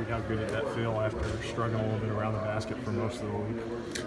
How good did that feel after struggling a little bit around the basket for most of the week?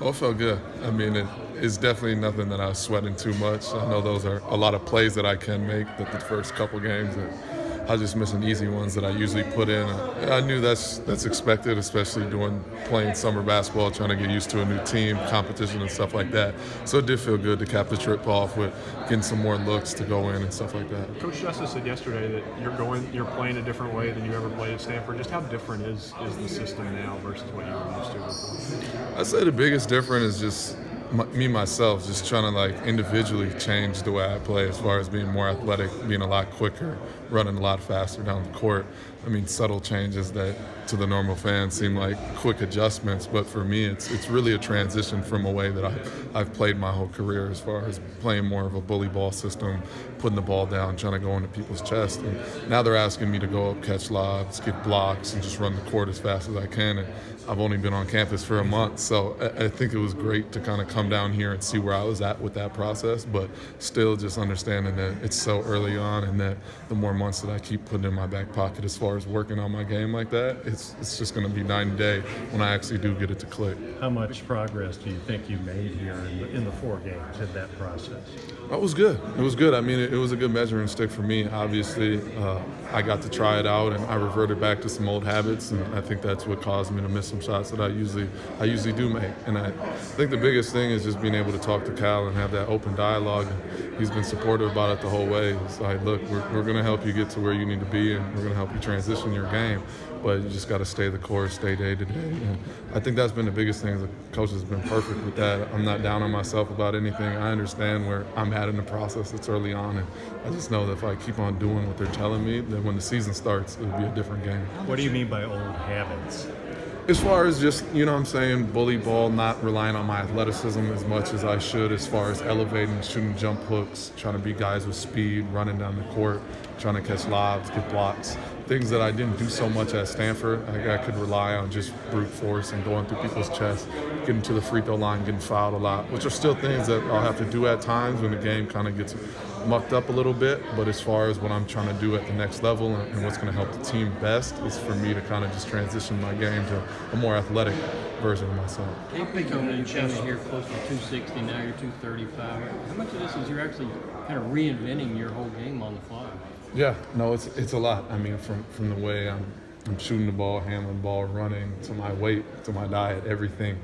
Oh, it felt good. I mean, it's definitely nothing that I was sweating too much. I know those are a lot of plays that I can make, that the first couple games that I was just missing easy ones that I usually put in. I knew that's expected, especially playing summer basketball, trying to get used to a new team, competition, and stuff like that. So it did feel good to cap the trip off with getting some more looks to go in and stuff like that. Coach Justice said yesterday that you're playing a different way than you ever played at Stanford. Just how different is the system now versus what you were used to before? I'd say the biggest difference is just myself, just trying to like individually change the way I play as far as being more athletic, being a lot quicker, running a lot faster down the court. I mean, subtle changes that to the normal fan seem like quick adjustments, but for me it's really a transition from a way that I've played my whole career as far as playing more of a bully ball system, putting the ball down, trying to go into people's chest. And now they're asking me to go up, catch lobs, get blocks, and just run the court as fast as I can. And I've only been on campus for a month, so I think it was great to kind of come down here and see where I was at with that process, but still just understanding that it's so early on and that the more months that I keep putting in my back pocket as far as working on my game like that, it's just going to be night and day when I actually do get it to click. How much progress do you think you made here in the 4 games in that process? It was good. It was good. I mean, it was a good measuring stick for me. Obviously, I got to try it out, and I reverted back to some old habits, and I think that's what caused me to miss some shots that I usually do make. And I think the biggest thing is just being able to talk to Cal and have that open dialogue. And he's been supportive about it the whole way. He's like, look, we're going to help you get to where you need to be, and we're going to help you transition your game. But you just got to stay the course, stay day to day. And I think that's been the biggest thing. The coach has been perfect with that. I'm not down on myself about anything. I understand where I'm at in the process. It's early on, and I just know that if I keep on doing what they're telling me, then when the season starts, it'll be a different game. What do you mean by old habits? As far as just, you know what I'm saying, bully ball, not relying on my athleticism as much as I should, as far as elevating, shooting jump hooks, trying to beat guys with speed, running down the court, trying to catch lobs, get blocks. Things that I didn't do so much at Stanford. I could rely on just brute force and going through people's chests, getting to the free throw line, getting fouled a lot, which are still things that I'll have to do at times when the game kind of gets mucked up a little bit. But as far as what I'm trying to do at the next level and what's going to help the team best is for me to kind of just transition my game to a more athletic version of myself. Hey, Tony, you came in here close to 260, now you're 235. How much of this is you're actually kind of reinventing your whole game on the fly? Yeah, no, it's a lot. I mean, from the way I'm shooting the ball, handling the ball, running, to my weight, to my diet, everything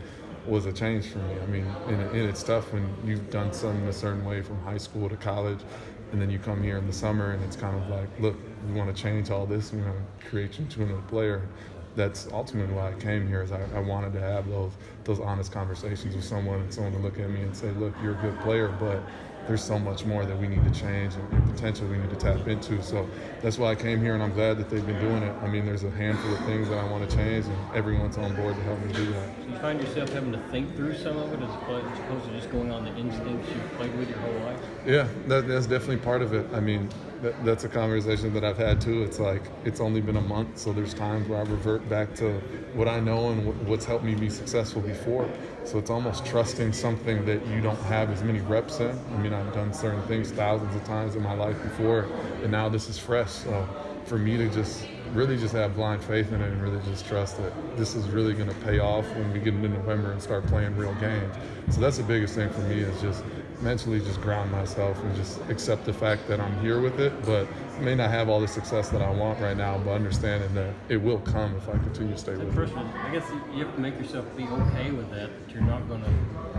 was a change for me. I mean, and it's tough when you've done something a certain way from high school to college, and then you come here in the summer and it's kind of like, look, we want to change all this, we want to create you into another player. That's ultimately why I came here, is I wanted to have those honest conversations with someone, and someone to look at me and say, look, you're a good player, but there's so much more that we need to change and potential we need to tap into. So that's why I came here, and I'm glad that they've been doing it. I mean, there's a handful of things that I want to change, and everyone's on board to help me do that. So you find yourself having to think through some of it as opposed to just going on the instincts you've played with your whole life? Yeah, that's definitely part of it. I mean, that's a conversation that I've had too. It's like, it's only been a month, so there's times where I revert back to what I know and what's helped me be successful before. So it's almost trusting something that you don't have as many reps in. I mean, I've done certain things thousands of times in my life before, and now this is fresh. So for me to just really just have blind faith in it and really just trust that this is really going to pay off when we get into November and start playing real games. So that's the biggest thing for me, is just mentally just ground myself and just accept the fact that I'm here with it, but I may not have all the success that I want right now, but understanding that it will come if I continue to stay with it. First, I guess you have to make yourself be okay with that you're not going to,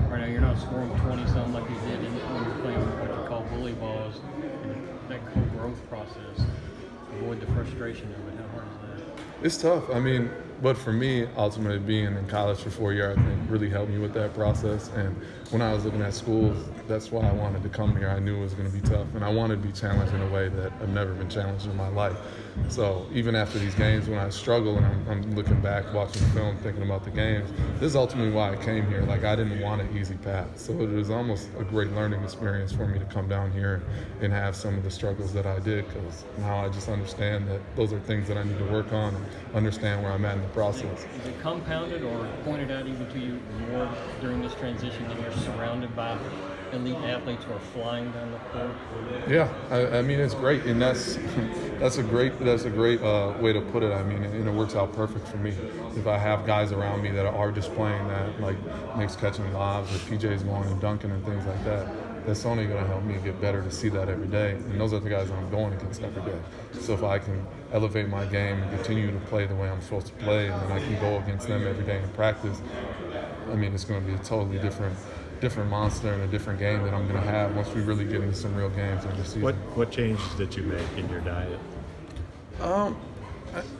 right now, you're not scoring 20-something like you did when you're playing what you call bully balls. That whole growth process, avoid the frustration of it. How hard is that? It's tough. I mean, but for me, ultimately being in college for 4 years, I think really helped me with that process. And when I was looking at schools, that's why I wanted to come here. I knew it was going to be tough, and I wanted to be challenged in a way that I've never been challenged in my life. So even after these games, when I struggle and I'm looking back, watching the film, thinking about the games, this is ultimately why I came here. Like, I didn't want an easy path. So it was almost a great learning experience for me to come down here and have some of the struggles that I did, because now I just understand that those are things that I need to work on and understand where I'm at in the process. Is it compounded or pointed out even to you more during this transition that you're surrounded by elite athletes who are flying down the court? Yeah, I mean it's great, and that's a great way to put it. I mean, and it works out perfect for me. If I have guys around me that are just playing that, like Nick's catching lobs, or PJ's going and dunking and things like that, that's only going to help me get better to see that every day. And those are the guys I'm going against every day. So if I can elevate my game and continue to play the way I'm supposed to play, and then I can go against them every day in practice, I mean, it's going to be a totally different monster and a different game that I'm going to have once we really get into some real games in the season. What changes did you make in your diet?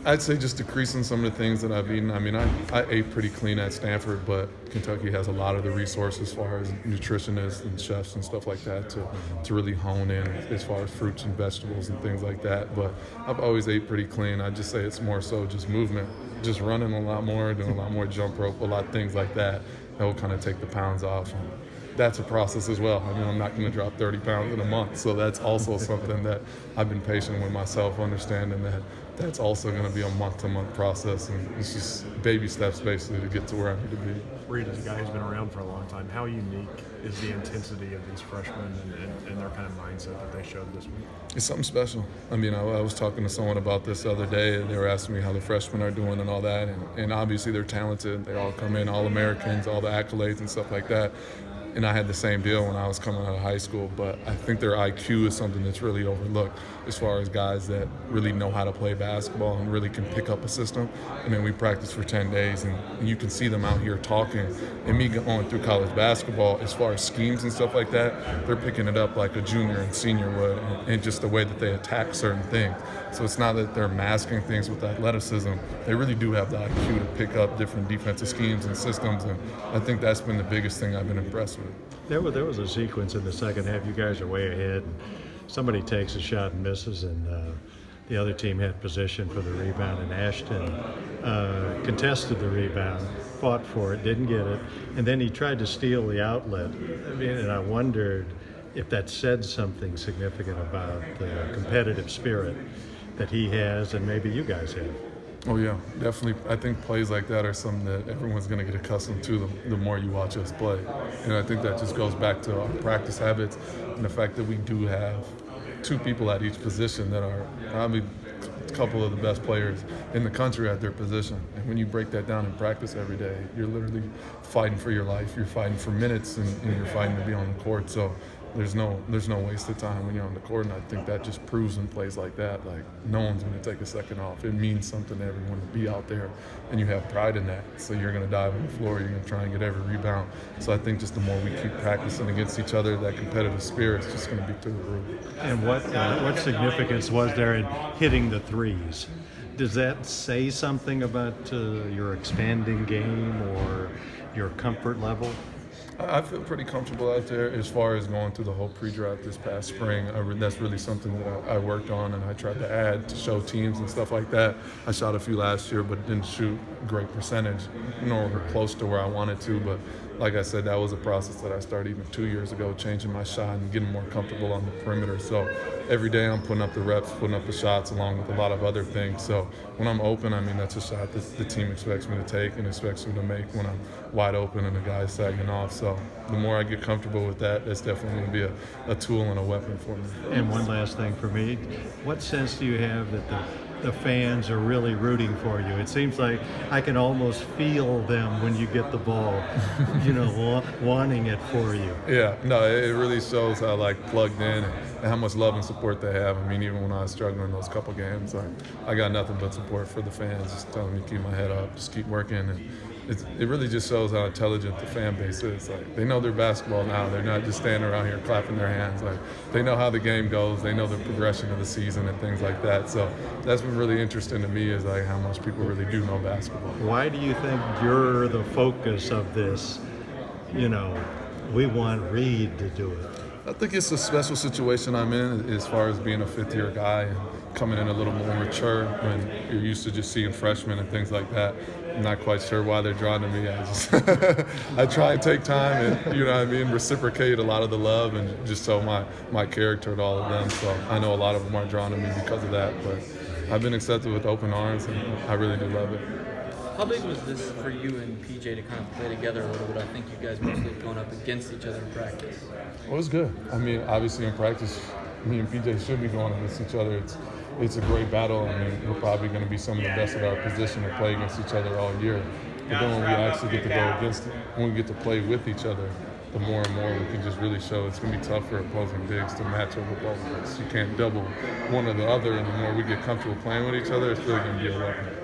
I'd say just decreasing some of the things that I've eaten. I mean, I ate pretty clean at Stanford, but Kentucky has a lot of the resources as far as nutritionists and chefs and stuff like that to really hone in as far as fruits and vegetables and things like that. But I've always ate pretty clean. I'd just say it's more so just movement, just running a lot more, doing a lot more jump rope, a lot of things like that. That will kind of take the pounds off. And that's a process as well. I mean, I'm not going to drop 30 pounds in a month, so that's also something that I've been patient with myself, understanding that that's also going to be a month-to-month process, and it's just baby steps basically to get to where I need to be. Reid, as a guy who's been around for a long time, how unique is the intensity of these freshmen and their kind of mindset that they showed this week? It's something special. I mean, I was talking to someone about this the other day, and they were asking me how the freshmen are doing and all that, and obviously they're talented. They all come in, All-Americans, all the accolades and stuff like that. And I had the same deal when I was coming out of high school, but I think their IQ is something that's really overlooked as far as guys that really know how to play basketball and really can pick up a system. I mean, we practiced for 10 days, and you can see them out here talking. And me going through college basketball, as far as schemes and stuff like that, they're picking it up like a junior and senior would, and just the way that they attack certain things. So it's not that they're masking things with athleticism. They really do have the IQ to pick up different defensive schemes and systems, and I think that's been the biggest thing I've been impressed with. There was a sequence in the second half. You guys are way ahead. And somebody takes a shot and misses, and the other team had position for the rebound, and Ashton contested the rebound, fought for it, didn't get it, and then he tried to steal the outlet. I mean, and I wondered if that said something significant about the competitive spirit that he has and maybe you guys have. Oh yeah, definitely. I think plays like that are something that everyone's going to get accustomed to the more you watch us play. And I think that just goes back to our practice habits and the fact that we do have two people at each position that are probably a couple of the best players in the country at their position. And when you break that down in practice every day, you're literally fighting for your life. You're fighting for minutes, and you're fighting to be on the court. So there's no wasted time when you're on the court, and I think that just proves in plays like that, like no one's going to take a second off. It means something to everyone to be out there, and you have pride in that. So you're going to dive on the floor, you're going to try and get every rebound. So I think just the more we keep practicing against each other, that competitive spirit is just going to be through the roof. And what significance was there in hitting the threes? Does that say something about your expanding game or your comfort level? I feel pretty comfortable out there as far as going through the whole pre-draft this past spring. That's really something that I worked on, and I tried to add to show teams and stuff like that. I shot a few last year, but didn't shoot a great percentage, nor close to where I wanted to. But like I said, that was a process that I started even 2 years ago, changing my shot and getting more comfortable on the perimeter. So every day I'm putting up the reps, putting up the shots, along with a lot of other things. So when I'm open, I mean, that's a shot that the team expects me to take and expects me to make when I'm wide open and the guy's sagging off. So the more I get comfortable with that, that's definitely going to be a tool and a weapon for me. And one last thing for me, what sense do you have that the fans are really rooting for you? It seems like I can almost feel them when you get the ball, wanting it for you. Yeah, no, it really shows how plugged in and how much love and support they have. I mean, even when I was struggling those couple games, I got nothing but support for the fans, just telling me to keep my head up, just keep working. And it really just shows how intelligent the fan base is. They know their basketball now. They're not just standing around here clapping their hands. They know how the game goes. They know the progression of the season and things like that. So that's been really interesting to me, is how much people really do know basketball. Why do you think you're the focus of this? We want Reid to do it. I think it's a special situation I'm in as far as being a fifth-year guy and coming in a little more mature when you're used to just seeing freshmen and things like that. I'm not quite sure why they're drawn to me. I try and take time and, reciprocate a lot of the love and just show my character to all of them. So I know a lot of them are drawn to me because of that. But I've been accepted with open arms, and I really do love it. How big was this for you and PJ to kind of play together a little bit? I think you guys mostly have gone up against each other in practice. Well, it was good. I mean, obviously in practice, me and PJ should be going against each other. It's a great battle. I mean, we're probably going to be some of the best at our position to play against each other all year. But then when we actually get to go against it, when we get to play with each other, the more and more we can just really show it's going to be tough for opposing bigs to match up with both of us. You can't double one or the other, and the more we get comfortable playing with each other, it's really going to be a weapon.